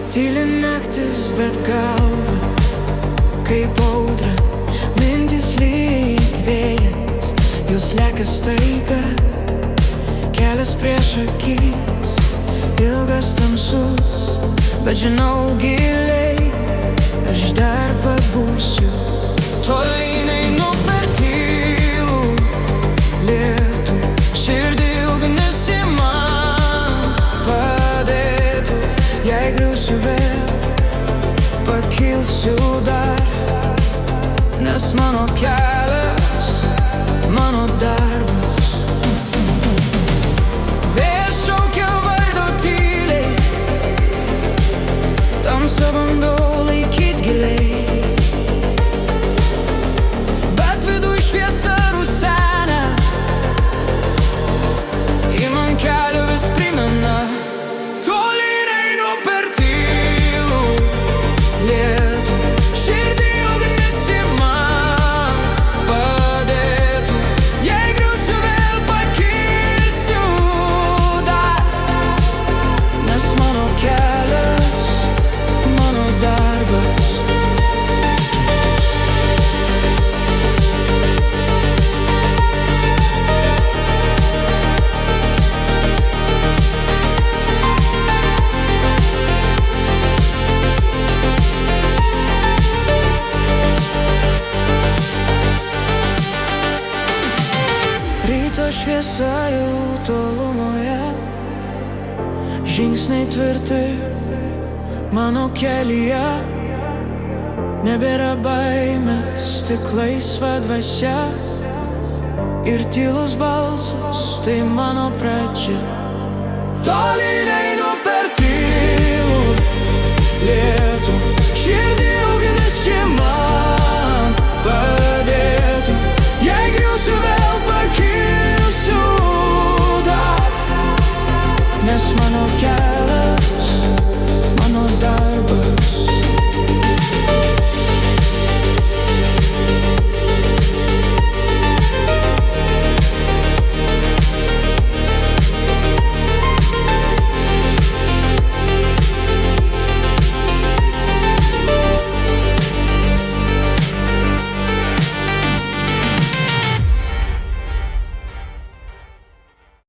Tyli naktis, bet galva kaip audra, mintis lyg vėjas, jūs lekia staiga, kelias prieš akis, ilgas tamsus, bet žinau giliai, aš dar pabūsiu. Tolyn einu per tylų lietų, širdį ugnis į man padėtų. Jei griūsiu vėl, pakilsiu dar, nes mano kelias, mano darbas. Vėjas šaukia vardo tyliai, tamsą bandau laikyt giliai, bet viduj šviesa rusena, ji man kelią vis primena. Tolyn einu per tylų lietų, širdį ugnis į man padėtų. Jei griūsiu vėl, pakilsiu dar, nes mano kelias, mano darbas. Ryto šviesa jau tolumoje, žingsniai tvirti mano kelyje, nebėra baimės, tik laisva dvasia ir tylus balsas, tai mano pradžia.